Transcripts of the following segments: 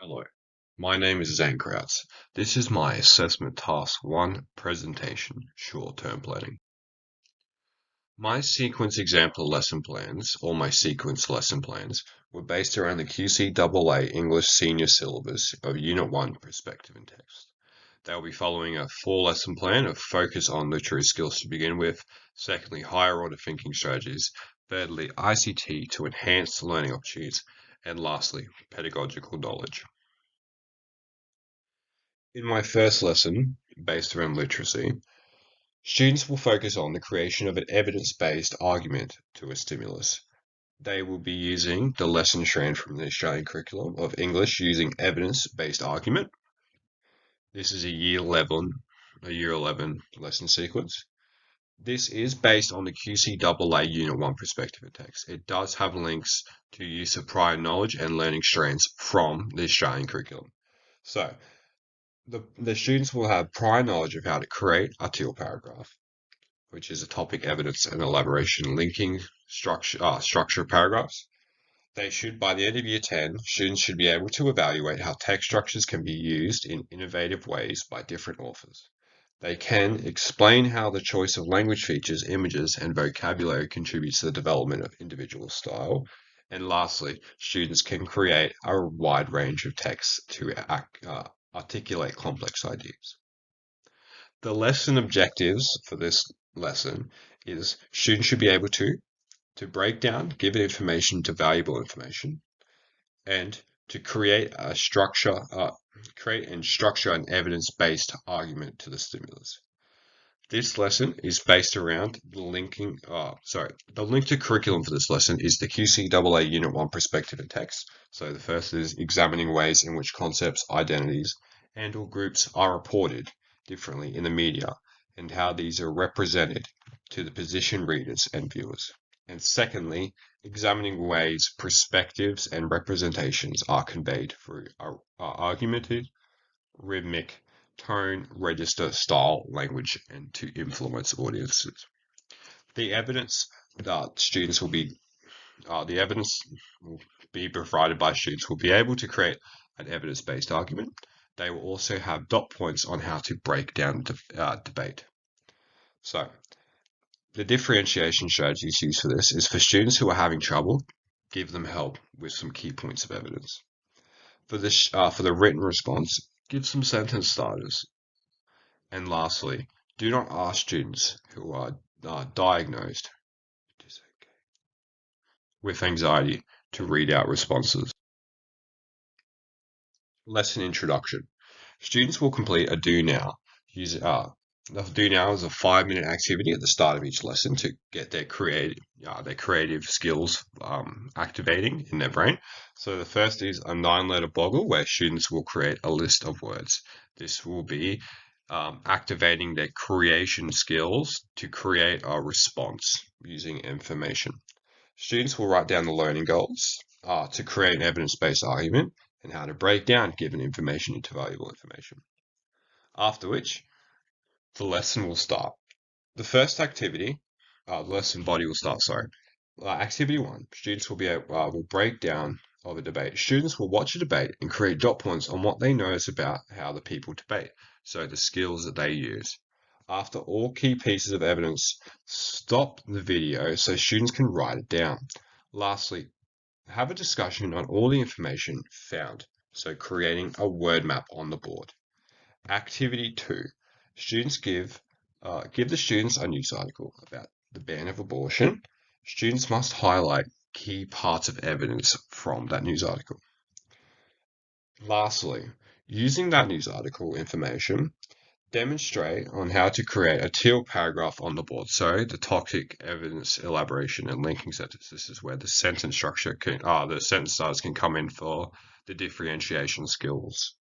Hello, my name is Zane Krautz. This is my Assessment Task 1 presentation, Short-Term Planning. My sequence example lesson plans, or my sequence lesson plans, were based around the QCAA English Senior Syllabus of Unit 1 Perspective and Text. They will be following a 4-lesson plan of focus on literary skills to begin with, secondly, higher order thinking strategies, thirdly, ICT to enhance learning opportunities, and lastly, pedagogical knowledge. In my first lesson, based around literacy, students will focus on the creation of an evidence-based argument to a stimulus. They will be using the lesson strand from the Australian curriculum of English using evidence-based argument. This is a year 11 lesson sequence. This is based on the QCAA Unit 1 perspective and text. It does have links to use of prior knowledge and learning strands from the Australian curriculum. So, the students will have prior knowledge of how to create a teal paragraph, which is a topic, evidence, and elaboration linking structure of paragraphs. They should, by the end of year 10, students should be able to evaluate how text structures can be used in innovative ways by different authors. They can explain how the choice of language features, images, and vocabulary contributes to the development of individual style. And lastly, students can create a wide range of texts to articulate complex ideas. The lesson objectives for this lesson is students should be able to break down given information to valuable information, and to create a structure, create and structure an evidence-based argument to the stimulus. This lesson is based around the the link to curriculum for this lesson is the QCAA Unit 1 perspective and text. So the first is examining ways in which concepts, identities, and or groups are reported differently in the media and how these are represented to the position readers and viewers. And secondly, examining ways perspectives and representations are conveyed through argumented, rhythmic, tone, register, style, language, and to influence audiences. The evidence that students will be, the evidence will be provided by students will be able to create an evidence-based argument. They will also have dot points on how to break down debate. So, the differentiation strategies used for this is for students who are having trouble, give them help with some key points of evidence. For the written response, give some sentence starters. And lastly, do not ask students who are diagnosed with anxiety to read out responses. Lesson introduction. Students will complete a do now. The do now is a 5-minute activity at the start of each lesson to get their creative skills activating in their brain. So the first is a 9-letter boggle where students will create a list of words. This will be activating their creation skills to create a response using information. Students will write down the learning goals to create an evidence-based argument and how to break down given information into valuable information. After which, the lesson will start. The first activity, the lesson body will start, sorry. Activity 1, students will break down of a debate. Students will watch a debate and create dot points on what they notice about how the people debate, so the skills that they use. After all key pieces of evidence, stop the video so students can write it down. Lastly, have a discussion on all the information found, so creating a word map on the board. Activity 2, students give the students a news article about the ban of abortion. Students must highlight key parts of evidence from that news article. Lastly, using that news article information, demonstrate on how to create a teal paragraph on the board. So the topic, evidence, elaboration, and linking sentences. This is where the sentence structure the sentence starters can come in for the differentiation skills.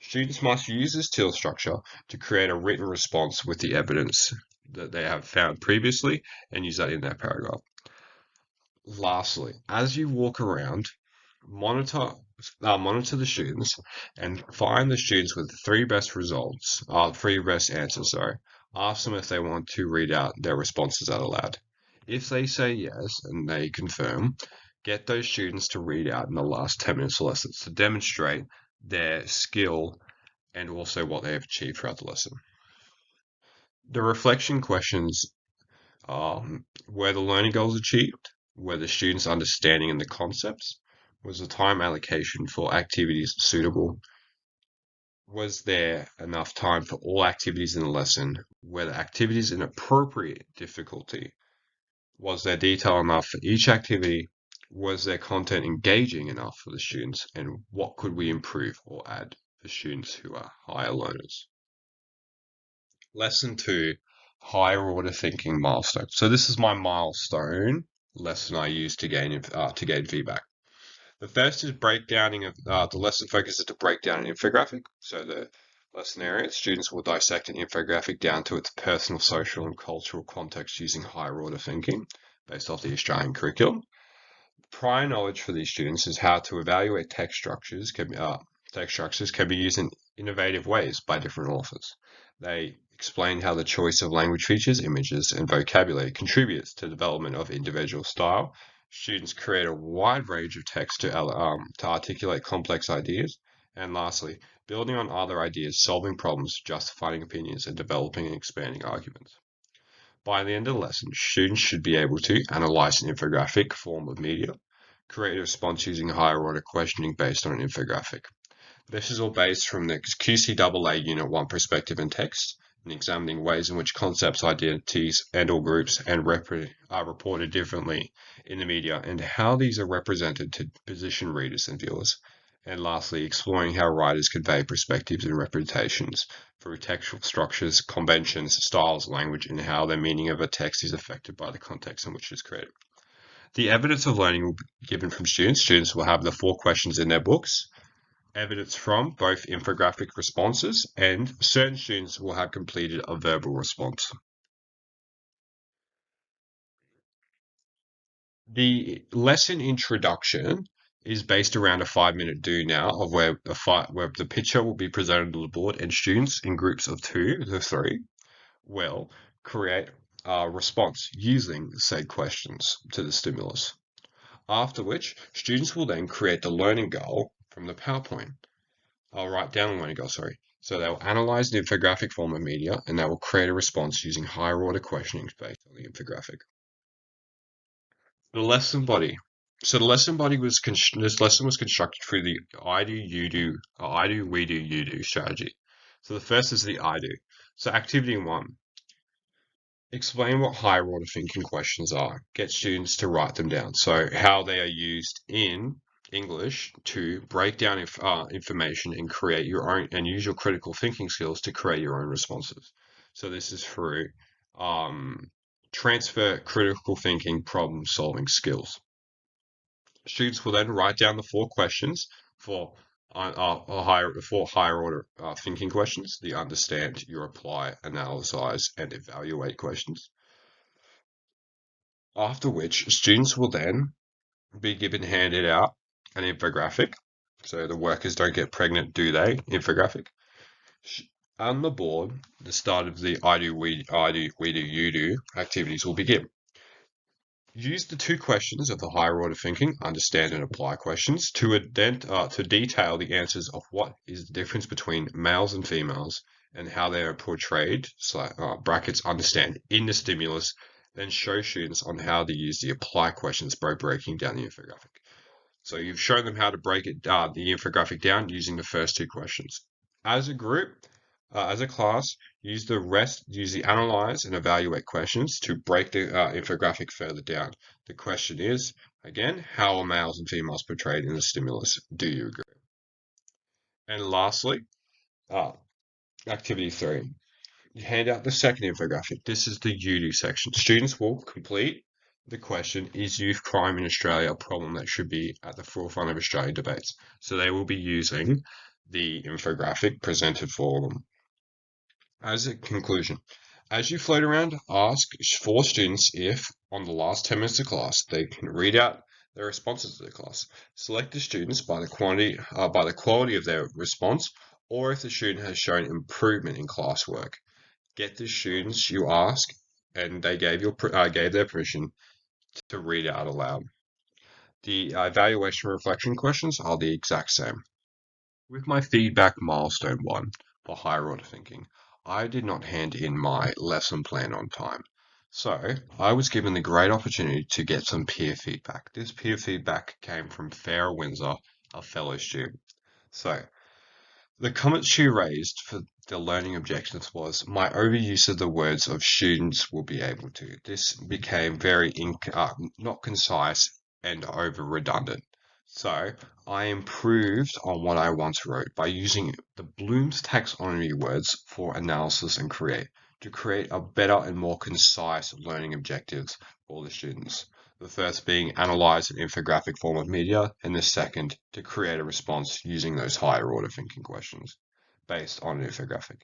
Students must use this teal structure to create a written response with the evidence that they have found previously and use that in their paragraph. Lastly, as you walk around, monitor the students and find the students with the three best answers, sorry. Ask them if they want to read out their responses out aloud. If they say yes and they confirm, Get those students to read out in the last 10 minutes of lessons to demonstrate their skill and also what they have achieved throughout the lesson. The reflection questions are: were the learning goals achieved? Were the students' understanding in the concepts? Was the time allocation for activities suitable? Was there enough time for all activities in the lesson? Were the activities in appropriate difficulty? Was there detail enough for each activity? Was their content engaging enough for the students? And what could we improve or add for students who are higher learners? Lesson 2, higher order thinking milestone. So this is my milestone lesson I use to gain feedback. The first is breakdowning of the lesson focuses to break down an infographic. So the lesson area, students will dissect an infographic down to its personal, social, and cultural context using higher order thinking based off the Australian curriculum. Prior knowledge for these students is how to evaluate text structures. Text structures can be used in innovative ways by different authors. They explain how the choice of language features, images, and vocabulary contributes to the development of individual style. Students create a wide range of text to articulate complex ideas. And lastly, building on other ideas, solving problems, justifying opinions, and developing and expanding arguments. By the end of the lesson, students should be able to analyze an infographic form of media, create a response using higher order questioning based on an infographic. This is all based from the QCAA Unit 1 perspective and text, and examining ways in which concepts, identities, and/or groups are reported differently in the media and how these are represented to position readers and viewers. And lastly, exploring how writers convey perspectives and representations through textual structures, conventions, styles, language, and how the meaning of a text is affected by the context in which it is created. The evidence of learning will be given from students. Students will have the 4 questions in their books. Evidence from both infographic responses, and certain students will have completed a verbal response. The lesson introduction is based around a 5-minute do now of where the picture will be presented on the board, and students in groups of 2 to 3 will create a response using said questions to the stimulus. After which, students will then create the learning goal from the PowerPoint. I'll write down the learning goal, sorry. So they'll analyze the infographic form of media and they will create a response using higher order questioning based on the infographic. The lesson body. So the lesson body this lesson was constructed through the I do, you do, I do, we do, you do strategy. So the first is the I do. So activity 1. Explain what higher order thinking questions are. Get students to write them down. So how they are used in English to break down information and create your own and use your critical thinking skills to create your own responses. So this is through transfer critical thinking problem solving skills. Students will then write down the 4 questions for higher order thinking questions: the understand, you apply, analyze, and evaluate questions. After which, students will then be handed out an infographic. So the workers don't get pregnant, do they? Infographic. On the board, the start of the I do, we do, you do activities will begin. Use the 2 questions of the higher order thinking, understand and apply questions, to detail the answers of what is the difference between males and females and how they are portrayed, brackets understand, in the stimulus, then show students on how to use the apply questions by breaking down the infographic. So you've shown them how to break the infographic down using the first 2 questions. As a group, as a class, use the analyze and evaluate questions to break the infographic further down. The question is, again, how are males and females portrayed in the stimulus? Do you agree? And lastly, activity 3. You hand out the second infographic. This is the you do section. Students will complete the question, is youth crime in Australia a problem that should be at the forefront of Australian debates? So they will be using the infographic presented for them. As a conclusion, as you float around, ask 4 students if, on the last 10 minutes of class, they can read out their responses to the class. Select the students by the quality of their response, or if the student has shown improvement in classwork. Get the students you ask, and they gave their permission to read out aloud. The evaluation reflection questions are the exact same. With my feedback milestone 1 for higher order thinking, I did not hand in my lesson plan on time. So I was given the great opportunity to get some peer feedback. This peer feedback came from Farah Windsor, a fellow student. So the comment she raised for the learning objectives was my overuse of the words of students will be able to. This became very not concise and over redundant. So I improved on what I once wrote by using the Bloom's taxonomy words for analysis and to create a better and more concise learning objectives for the students. The first being analyze an infographic form of media, and the second to create a response using those higher order thinking questions based on an infographic.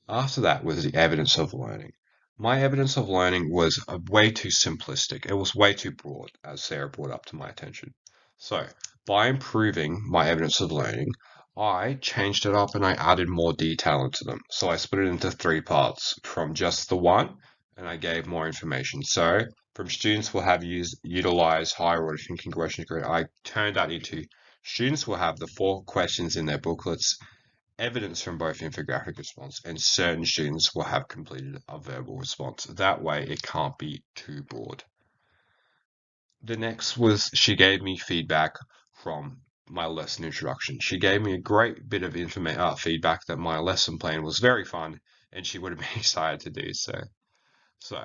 After that was the evidence of learning. My evidence of learning was way too simplistic. It was way too broad, as Sarah brought up to my attention. So, by improving my evidence of learning, I changed it up and I added more detail into them. So I split it into 3 parts from just the one, and I gave more information. So, from students will have utilize higher order thinking question grid, I turned that into students will have the 4 questions in their booklets, evidence from both infographic response, and certain students will have completed a verbal response. That way, it can't be too broad. The next was she gave me feedback from my lesson introduction. She gave me a great bit of feedback that my lesson plan was very fun and she would have been excited to do so. So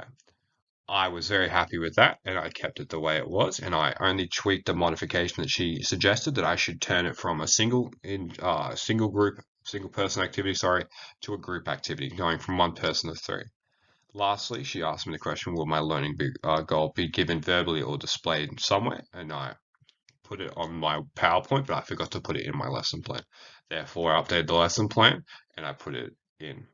I was very happy with that and I kept it the way it was, and I only tweaked the modification that she suggested, that I should turn it from a single person activity, to a group activity, going from 1 person to 3. Lastly, she asked me the question, will my learning goal be given verbally or displayed somewhere? And I put it on my PowerPoint, but I forgot to put it in my lesson plan. Therefore, I updated the lesson plan and I put it in.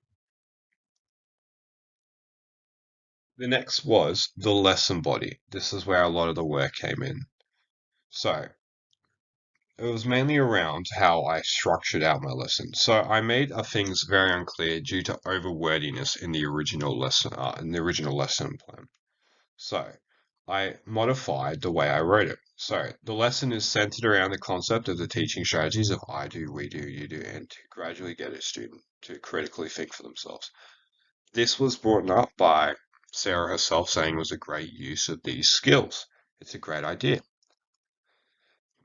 The next was the lesson body. This is where a lot of the work came in. So it was mainly around how I structured out my lesson. So I made things very unclear due to overwordiness in the original lesson plan. So I modified the way I wrote it. So the lesson is centered around the concept of the teaching strategies of I do, we do, you do, and to gradually get a student to critically think for themselves. This was brought up by Sarah herself, saying it was a great use of these skills. It's a great idea.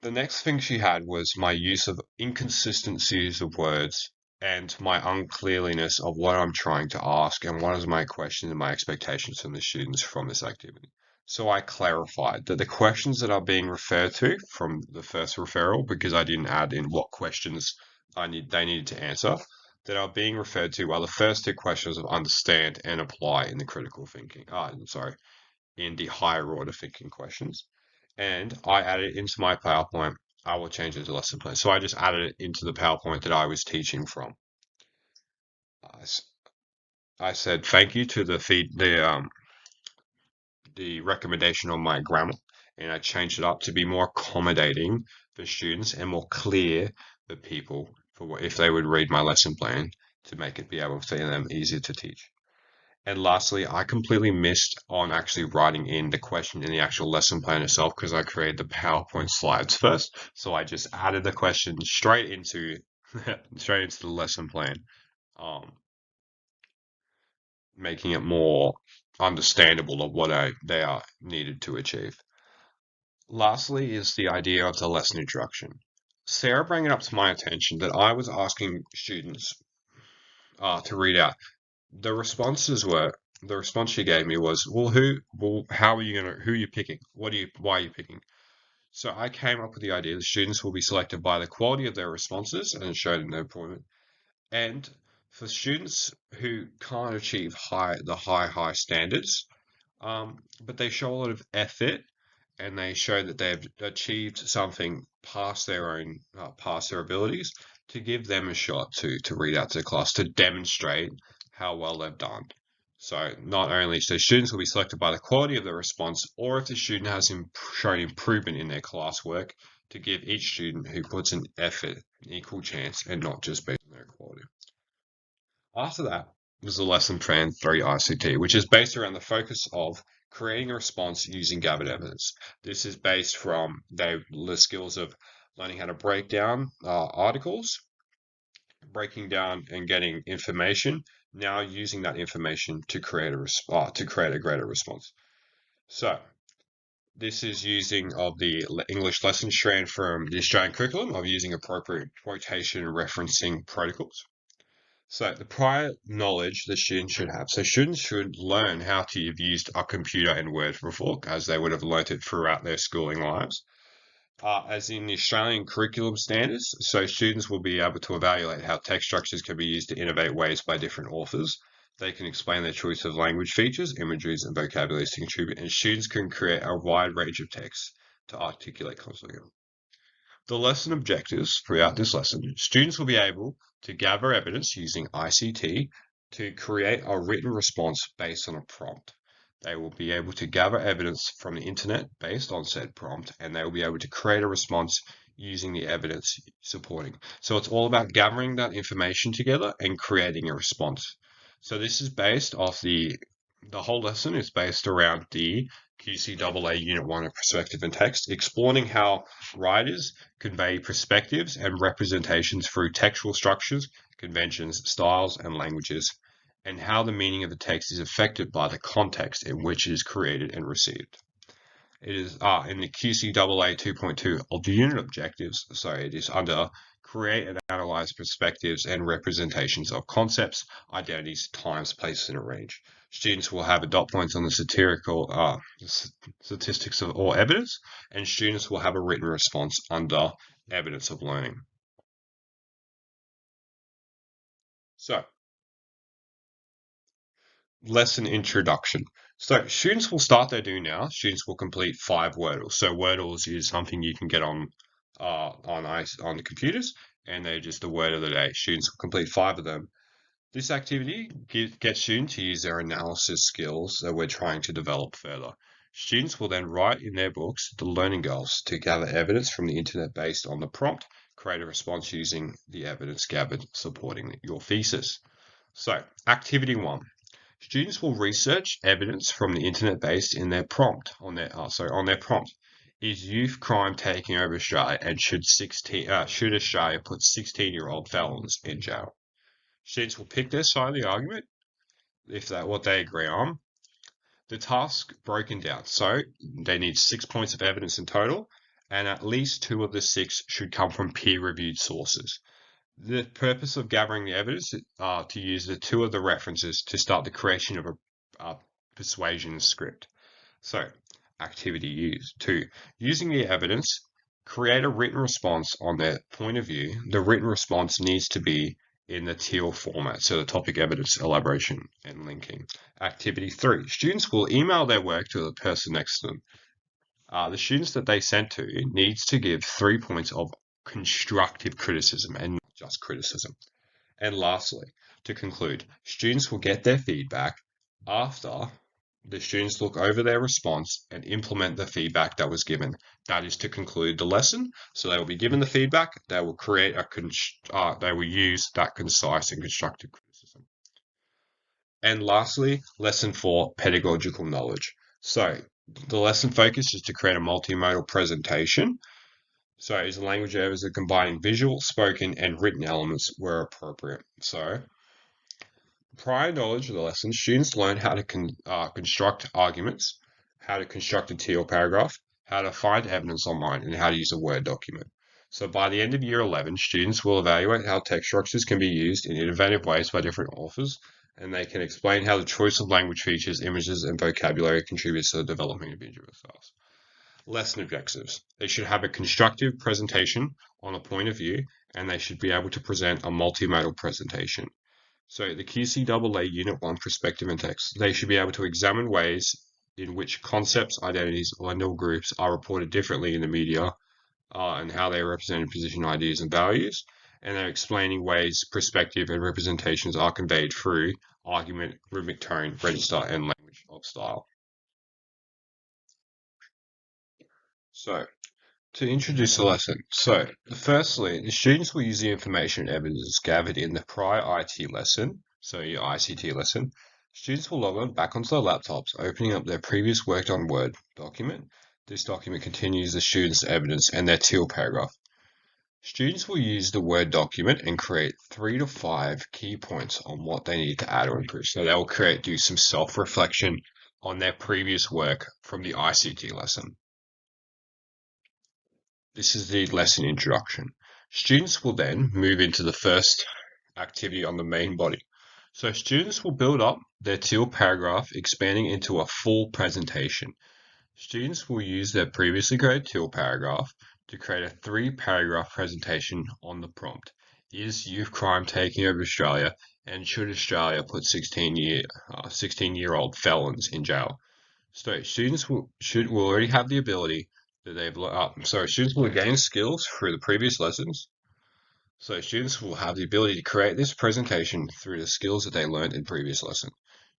The next thing she had was my use of inconsistencies of words and my unclearness of what I'm trying to ask and what is my question and my expectations from the students from this activity. So I clarified that the questions that are being referred to from the first referral, because I didn't add in what questions they needed to answer, that are being referred to are the first 2 questions of understand and apply in the critical thinking. In the higher order thinking questions. And I added it into my PowerPoint. I will change it to lesson plan. So I just added it into the PowerPoint that I was teaching from. I said thank you to the recommendation on my grammar, and I changed it up to be more accommodating for students and more clear for people for if they would read my lesson plan, to make it be able for them easier to teach. And lastly, I completely missed on actually writing in the question in the actual lesson plan itself, because I created the PowerPoint slides first. So I just added the question straight into the lesson plan, um, making it more understandable of what they are needed to achieve. Lastly is the idea of the lesson introduction. Sarah brought it up to my attention that I was asking students to read out. The response she gave me was, how are you who are you picking? Why are you picking? So I came up with the idea that students will be selected by the quality of their responses and shown in their employment. And for students who can't achieve high standards, but they show a lot of effort and they show that they've achieved something past their abilities, to give them a shot to read out to the class to demonstrate how well they've done. So not only so students will be selected by the quality of the response, or if the student has shown improvement in their classwork, to give each student who puts in effort an equal chance and not just based on their quality. After that was the lesson plan 3 ICT, which is based around the focus of creating a response using gathered evidence. This is based from the skills of learning how to break down articles, breaking down and getting information, now using that information to create a greater response. So this is using of the English lesson strand from the Australian curriculum of using appropriate quotation and referencing protocols. So the prior knowledge the students should have. So students should learn how to have used a computer and Word before, as they would have learnt it throughout their schooling lives. As in the Australian curriculum standards, so students will be able to evaluate how text structures can be used to innovate ways by different authors. They can explain their choice of language features, imageries, and vocabularies to contribute, and students can create a wide range of texts to articulate constantly. The lesson objectives throughout this lesson, students will be able to gather evidence using ICT to create a written response based on a prompt. They will be able to gather evidence from the internet based on said prompt, and they will be able to create a response using the evidence supporting. So it's all about gathering that information together and creating a response. So this is based off the whole lesson is based around the QCAA Unit 1 of Perspective and Text, exploring how writers convey perspectives and representations through textual structures, conventions, styles, and languages, and how the meaning of the text is affected by the context in which it is created and received. It is in the QCAA 2.2 of the unit objectives, so it is under create and analyze perspectives and representations of concepts, identities, times, places, and a range. Students will have dot points on the statistics of or evidence, and students will have a written response under evidence of learning. So, lesson introduction. So students will start their do now. Students will complete 5 Wordles. So Wordles is something you can get on the computers, and they're just the word of the day. Students will complete 5 of them. This activity gets students to use their analysis skills that we're trying to develop further. Students will then write in their books the learning goals to gather evidence from the internet based on the prompt, create a response using the evidence gathered supporting your thesis. So, activity 1. Students will research evidence from the internet based in their prompt on their prompt. Is youth crime taking over Australia, and should Australia put 16-year-old felons in jail? Students will pick their side of the argument if that what they agree on. The task broken down. So they need 6 points of evidence in total, and at least 2 of the 6 should come from peer-reviewed sources. The purpose of gathering the evidence is to use the 2 of the references to start the creation of a persuasion script. So, activity 2. Using the evidence, create a written response on their point of view. The written response needs to be in the TEAL format, so the topic, evidence, elaboration, and linking. Activity 3. Students will email their work to the person next to them. The students that they sent to needs to give 3 points of constructive criticism and not just criticism. And lastly, to conclude, students will get their feedback after the students look over their response and implement the feedback that was given. That is to conclude the lesson. So they will be given the feedback. They will create they will use that concise and constructive criticism. And lastly, lesson 4, pedagogical knowledge. So the lesson focus is to create a multimodal presentation. So is a language areas that combining visual, spoken, and written elements where appropriate. So prior knowledge of the lesson, students learn how to construct arguments, how to construct a TEAL paragraph, how to find evidence online, and how to use a Word document. So by the end of year 11, students will evaluate how text structures can be used in innovative ways by different authors, and they can explain how the choice of language features, images, and vocabulary contributes to the development of individual styles. Lesson objectives. They should have a constructive presentation on a point of view, and they should be able to present a multimodal presentation. So the QCAA Unit 1 Perspective and Text, they should be able to examine ways in which concepts, identities, or legal groups are reported differently in the media and how they represent and position ideas and values. And they're explaining ways perspective and representations are conveyed through argument, rhythmic tone, register, and language of style. So, to introduce the lesson, firstly, the students will use the information and evidence gathered in the prior IT lesson, so your ICT lesson, Students will log on back onto their laptops, opening up their previous worked on Word document. This document continues the student's evidence and their teal paragraph. Students will use the Word document and create 3 to 5 key points on what they need to add or improve. So they'll do some self-reflection on their previous work from the ICT lesson. This is the lesson introduction. Students will then move into the first activity on the main body. So students will build up their teal paragraph, expanding into a full presentation. Students will use their previously created teal paragraph to create a 3-paragraph presentation on the prompt. Is youth crime taking over Australia, and should Australia put 16-year-old felons in jail? So students will already have the ability that students will gain skills through the previous lessons. So students will have the ability to create this presentation through the skills that they learned in previous lesson.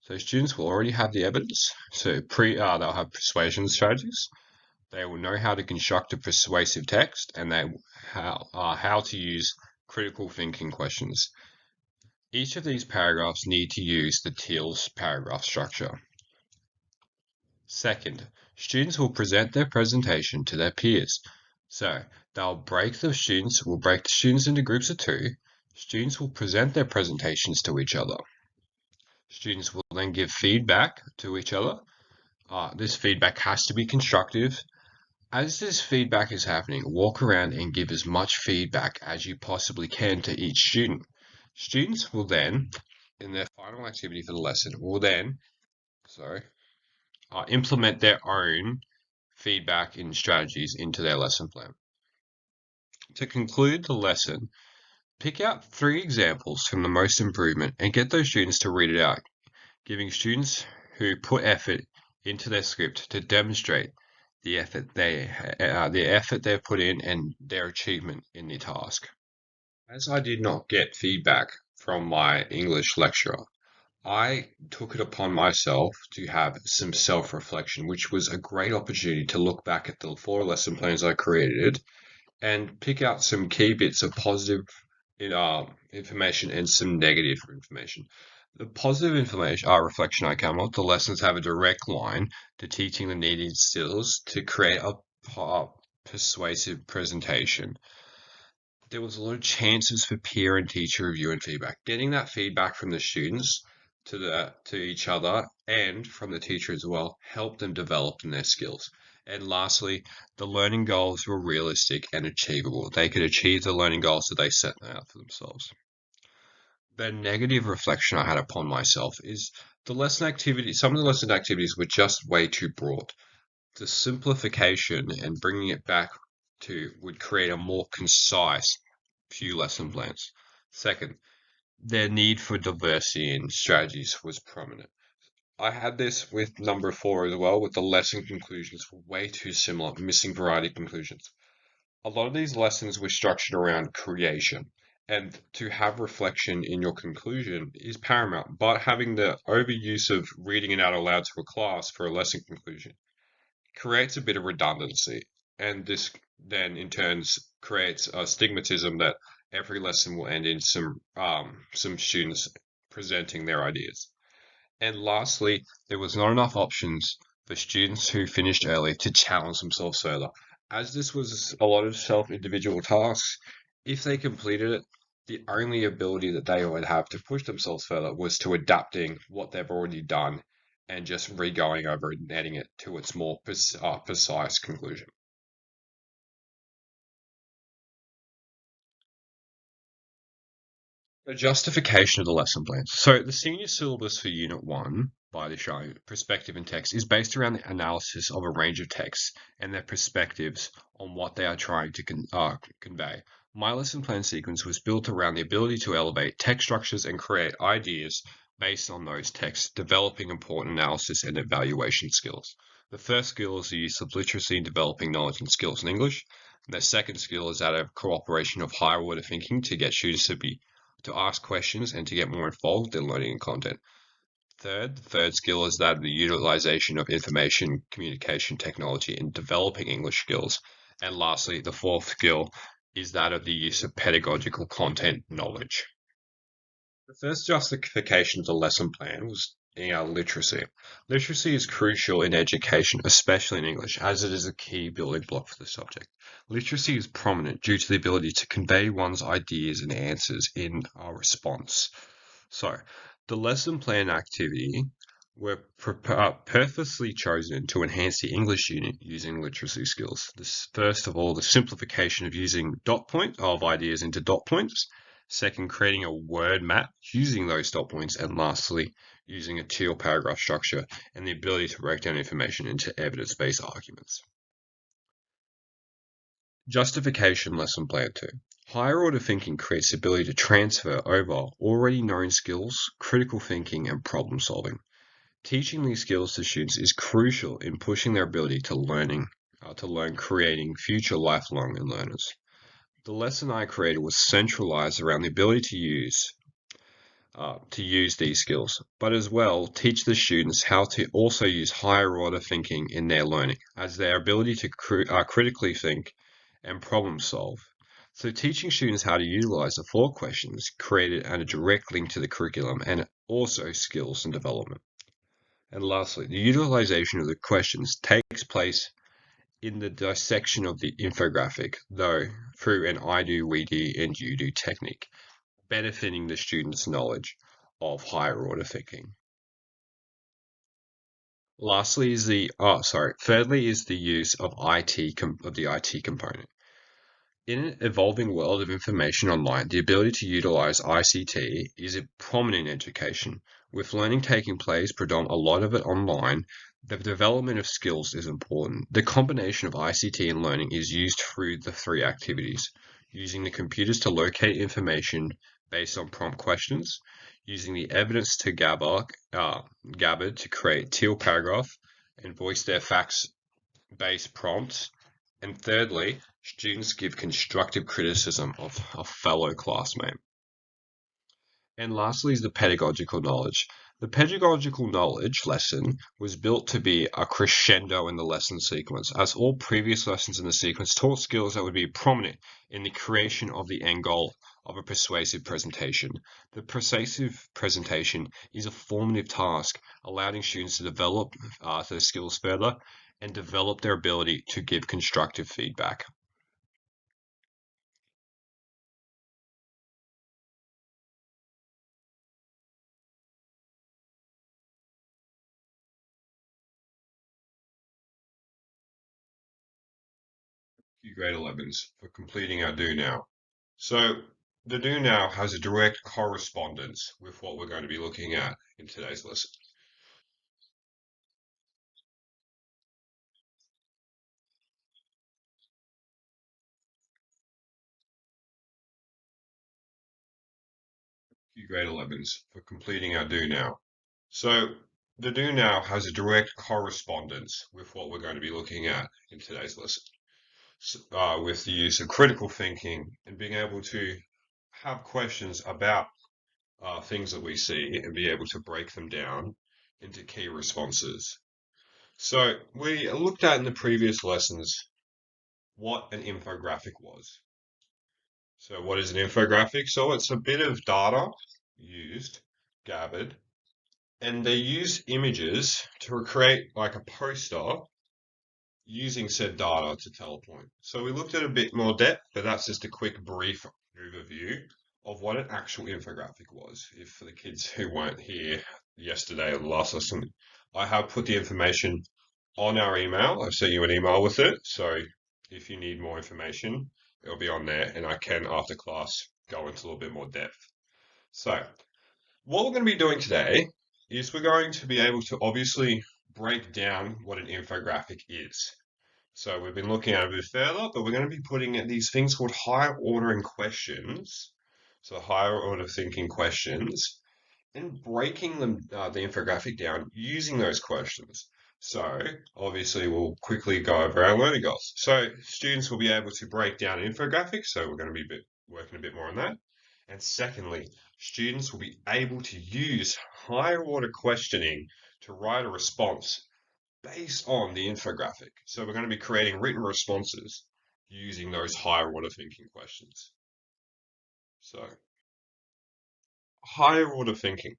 So students will already have the evidence. So they'll have persuasion strategies. They will know how to construct a persuasive text, and how to use critical thinking questions. Each of these paragraphs need to use the TEALS paragraph structure. Second, students will present their presentation to their peers. So they'll break the students into groups of 2. Students will present their presentations to each other. Students will then give feedback to each other. This feedback has to be constructive. As this feedback is happening, walk around and give as much feedback as you possibly can to each student. Students will then, in their final activity for the lesson, implement their own feedback and strategies into their lesson plan. To conclude the lesson, pick out 3 examples from the most improvement and get those students to read it out, giving students who put effort into their script to demonstrate the effort they've put in and their achievement in the task. As I did not get feedback from my English lecturer, I took it upon myself to have some self-reflection, which was a great opportunity to look back at the 4 lesson plans I created and pick out some key bits of positive information and some negative information. The positive information reflection I came up, the lessons have a direct line to teaching the needed skills to create a persuasive presentation. There was a lot of chances for peer and teacher review and feedback. Getting that feedback from the students to each other and from the teacher as well helped them develop in their skills. And lastly, the learning goals were realistic and achievable. They could achieve the learning goals that they set out for themselves. The negative reflection I had upon myself is some of the lesson activities were just way too broad. The simplification and bringing it back would create a more concise few lesson plans. Second, their need for diversity in strategies was prominent. I had this with number 4 as well, with the lesson conclusions were way too similar, missing variety conclusions. A lot of these lessons were structured around creation, and to have reflection in your conclusion is paramount, but having the overuse of reading it out aloud to a class for a lesson conclusion creates a bit of redundancy, and this then in turn creates a stigmatism that every lesson will end in some students presenting their ideas. And lastly, there was not enough options for students who finished early to challenge themselves further. As this was a lot of individual tasks, if they completed it, the only ability that they would have to push themselves further was to adapting what they've already done and just re-going over it and adding it to its more precise conclusion. The justification of the lesson plan. So the senior syllabus for Unit 1 by the show, Perspective in Text, is based around the analysis of a range of texts and their perspectives on what they are trying to convey. My lesson plan sequence was built around the ability to elevate text structures and create ideas based on those texts, developing important analysis and evaluation skills. The first skill is the use of literacy in developing knowledge and skills in English. The second skill is that of cooperation of higher order thinking to get students to ask questions and to get more involved in learning and content. The third skill is that of the utilization of information communication technology in developing English skills. And lastly, the fourth skill is that of the use of pedagogical content knowledge. The first justification of the lesson plan was literacy. Literacy is crucial in education, especially in English, as it is a key building block for the subject. Literacy is prominent due to the ability to convey one's ideas and answers in a response. So, the lesson plan activity were purposely chosen to enhance the English unit using literacy skills. First of all, the simplification of using dot point of ideas into dot points. Second, creating a word map using those dot points. And lastly, using a teal paragraph structure and the ability to break down information into evidence-based arguments. Justification lesson plan 2. Higher order thinking creates the ability to transfer over already known skills, critical thinking, and problem solving. Teaching these skills to students is crucial in pushing their ability to learn creating future lifelong learners. The lesson I created was centralized around the ability to use these skills, but as well teach the students how to also use higher order thinking in their learning, as their ability to critically think and problem solve. So teaching students how to utilize the 4 questions created a direct link to the curriculum and also skills and development. And lastly, the utilization of the questions takes place in the dissection of the infographic, though through an I do, we do, and you do technique, benefiting the student's knowledge of higher order thinking. Thirdly is the use of the IT component. In an evolving world of information online, the ability to utilize ICT is prominent in education. With learning taking place, a lot of it online, the development of skills is important. The combination of ICT and learning is used through the 3 activities: using the computers to locate information based on prompt questions, using the evidence to gathered to create teal paragraph and voice their facts-based prompts, and thirdly, students give constructive criticism of a fellow classmate. And lastly is the pedagogical knowledge. The pedagogical knowledge lesson was built to be a crescendo in the lesson sequence, as all previous lessons in the sequence taught skills that would be prominent in the creation of the end goal of a persuasive presentation. The persuasive presentation is a formative task, allowing students to develop their skills further and develop their ability to give constructive feedback. You grade 11s for completing our do now. So the do now has a direct correspondence with what we're going to be looking at in today's lesson. You grade 11s for completing our do now. So the do now has a direct correspondence with what we're going to be looking at in today's lesson. With the use of critical thinking and being able to have questions about things that we see and be able to break them down into key responses. So we looked at in the previous lessons what an infographic was. So what is an infographic? So it's a bit of data gathered, and they use images to create like a poster using said data to tell a point. So we looked at a bit more depth, but that's just a quick brief overview of what an actual infographic was. If for the kids who weren't here yesterday or the last lesson, I have put the information on our email. I've sent you an email with it. So if you need more information, it'll be on there, and I can, after class, go into a little bit more depth. So what we're going to be doing today is we're going to be able to obviously break down what an infographic is. So we've been looking at it a bit further, but we're going to be putting in these things called higher ordering questions. So higher order thinking questions and breaking them, the infographic down using those questions. So obviously we'll quickly go over our learning goals. So students will be able to break down an infographic. So we're going to be working a bit more on that. And secondly, students will be able to use higher order questioning to write a response based on the infographic. So we're going to be creating written responses using those higher order thinking questions. So higher order thinking.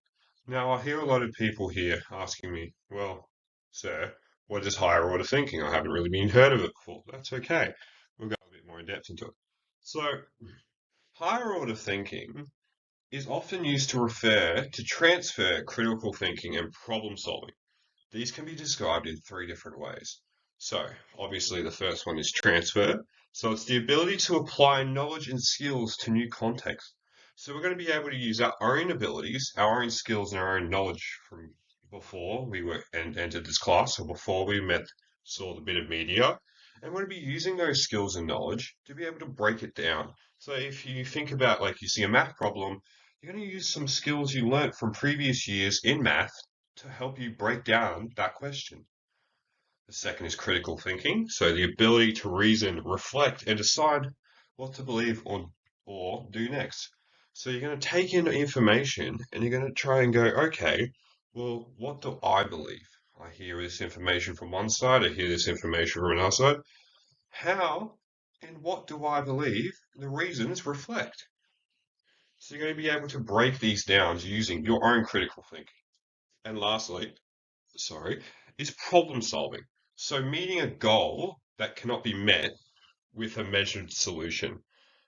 Now, I hear a lot of people here asking me, well, sir, what is higher order thinking? I haven't really been heard of it before. That's okay. We'll go a bit more in depth into it. So, higher order thinking is often used to refer to transfer critical thinking and problem solving. These can be described in three different ways. So, obviously, the first one is transfer. So, it's the ability to apply knowledge and skills to new contexts. So, we're going to be able to use our own abilities, our own skills, and our own knowledge from before we were and entered this class, or before we saw the bit of media. And we're going to be using those skills and knowledge to be able to break it down. So, if you think about, like, you see a math problem, you're going to use some skills you learnt from previous years in math to help you break down that question. The second is critical thinking, so the ability to reason, reflect, and decide what to believe or do next. So you're going to take in information and you're going to try and go, okay, well, what do I believe? I hear this information from one side, I hear this information from another side. How and what do I believe? The reasons reflect. So you're going to be able to break these down using your own critical thinking. And lastly, is problem solving. So meeting a goal that cannot be met with a measured solution.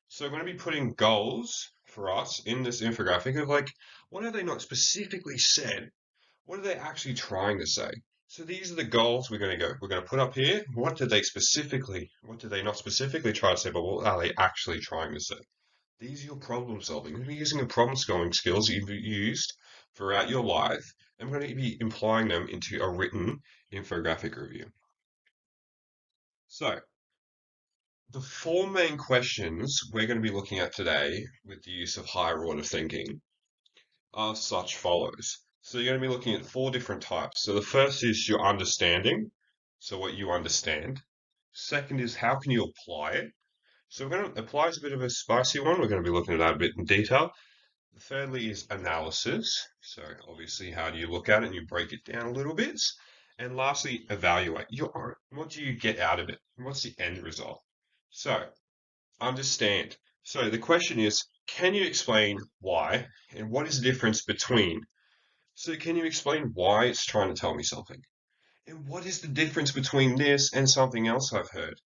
So we're going to be putting goals for us in this infographic of like, what have they not specifically said? What are they actually trying to say? So these are the goals we're going to put up here. What did they not specifically try to say, but what are they actually trying to say? These are your problem solving. You're going to be using the problem solving skills you've used throughout your life, and we're going to be applying them into a written infographic review. So, the four main questions we're going to be looking at today with the use of higher order thinking are such follows. So, you're going to be looking at four different types. So, the first is your understanding, so what you understand. Second is how can you apply it? So, we're going to apply is a bit of a spicy one. We're going to be looking at that a bit in detail. Thirdly is analysis. So obviously, how do you look at it and you break it down a little bit? And lastly, evaluate. What do you get out of it? What's the end result? So understand. So the question is, can you explain why and what is the difference between? So can you explain why it's trying to tell me something? And what is the difference between this and something else I've heard?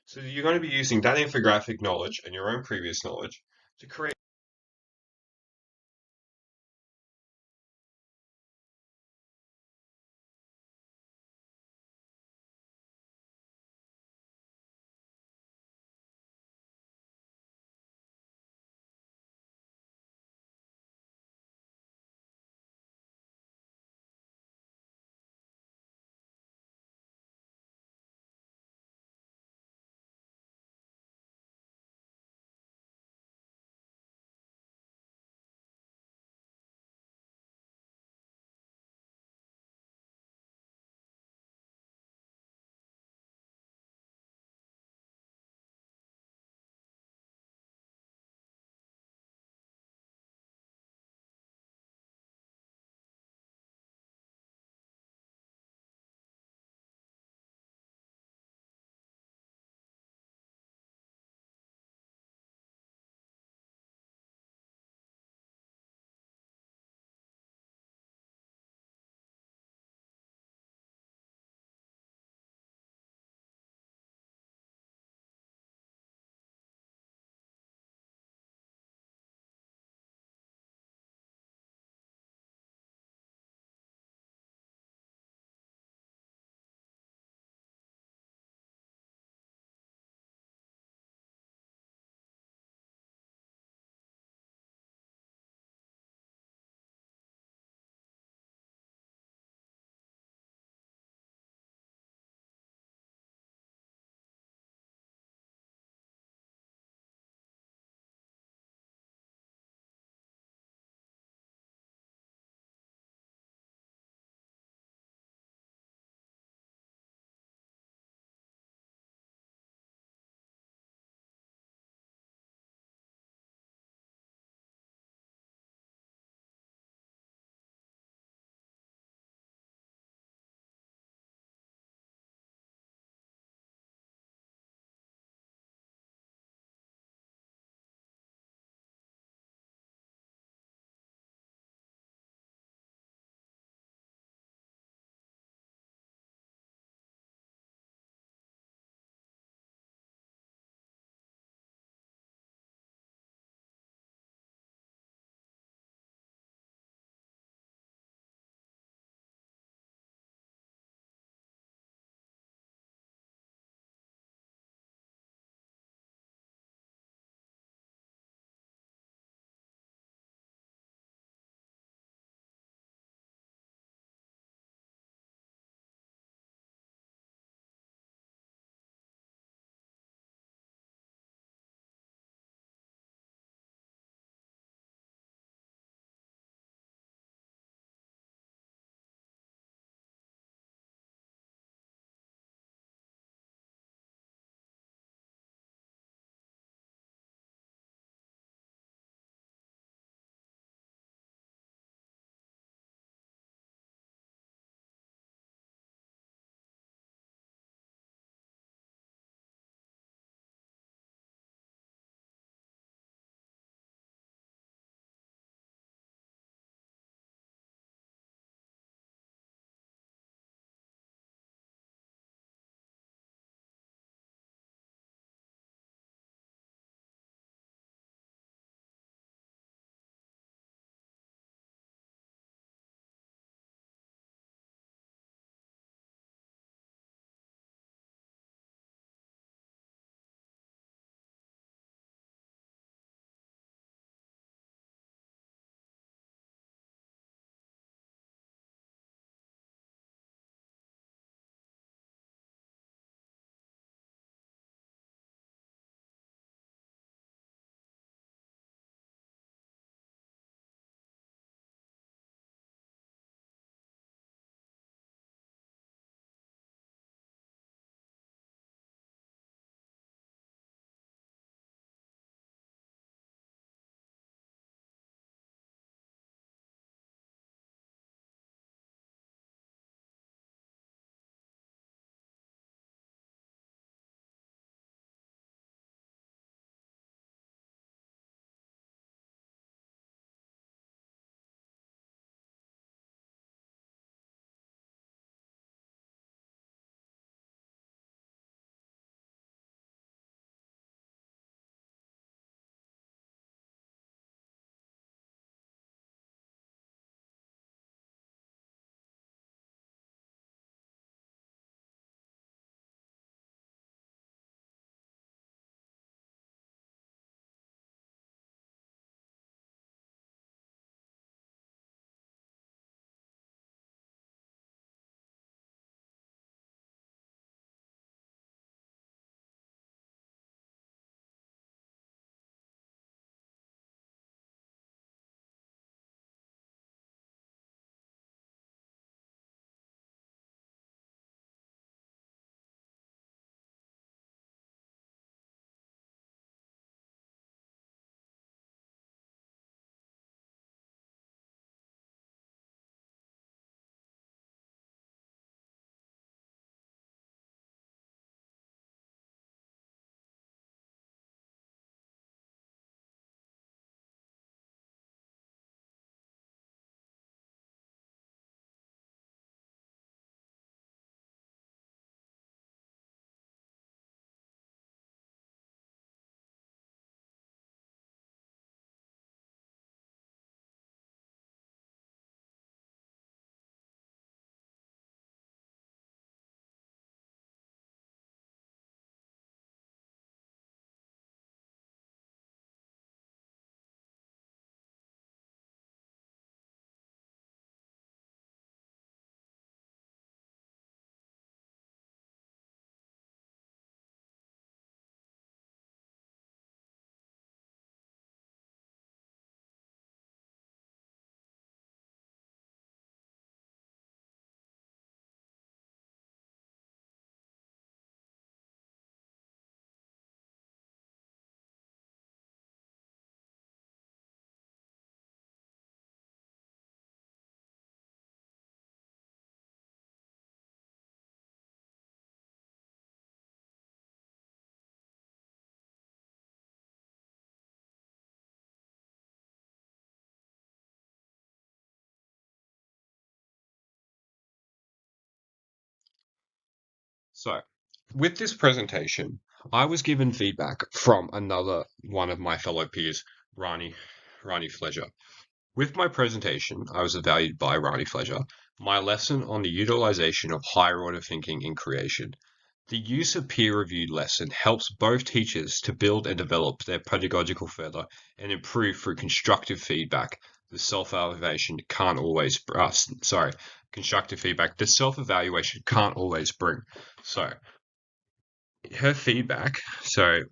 So you're going to be using that infographic knowledge and your own previous knowledge to create So, with this presentation, I was given feedback from another one of my fellow peers, Rani, Rani Fleischer. With my presentation, I was evaluated by Rani Fleischer, my lesson on the utilization of higher order thinking in creation. The use of peer-reviewed lesson helps both teachers to build and develop their pedagogical further and improve through constructive feedback. The self-evaluation can't always, constructive feedback. The self-evaluation can't always bring. So, her feedback. So,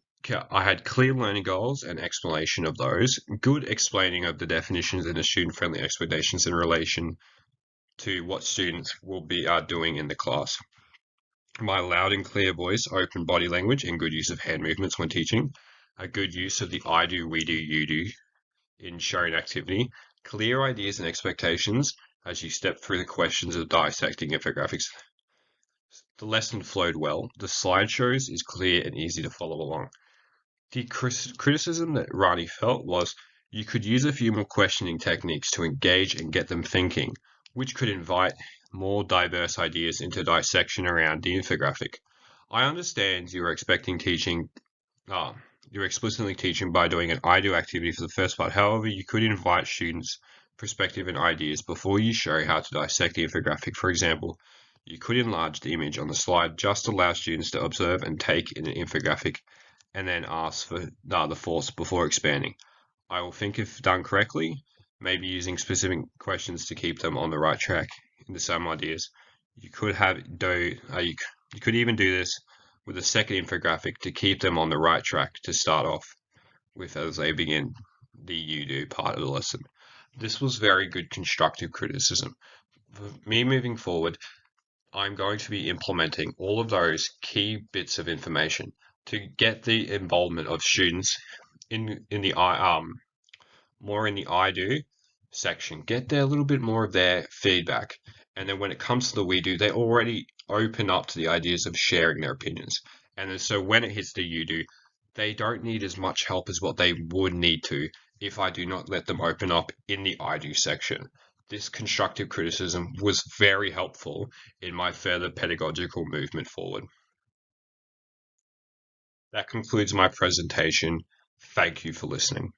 I had clear learning goals and explanation of those, good explaining of the definitions and the student-friendly explanations in relation to what students will be doing in the class. My loud and clear voice, open body language, and good use of hand movements when teaching. A good use of the I do, we do, you do in showing activity. Clear ideas and expectations as you step through the questions of dissecting infographics. The lesson flowed well. The slideshows is clear and easy to follow along. The criticism that Rani felt was you could use a few more questioning techniques to engage and get them thinking, which could invite more diverse ideas into dissection around the infographic. I understand you are expecting teaching, you're explicitly teaching by doing an I do activity for the first part. However, you could invite students' perspective and ideas before you show how to dissect the infographic. For example, you could enlarge the image on the slide, just allow students to observe and take in an infographic and then ask for the thoughts before expanding. I will think if done correctly, maybe using specific questions to keep them on the right track into some ideas. You could you could even do this with a second infographic to keep them on the right track to start off with as they begin the you do part of the lesson. This was very good constructive criticism. For me moving forward, I'm going to be implementing all of those key bits of information to get the involvement of students in the more in the I do section. Get there a little bit more of their feedback, and then when it comes to the we do, they already open up to the ideas of sharing their opinions. And then so when it hits the you do, they don't need as much help as what they would need to if I do not let them open up in the I do section. This constructive criticism was very helpful in my further pedagogical movement forward. That concludes my presentation. Thank you for listening.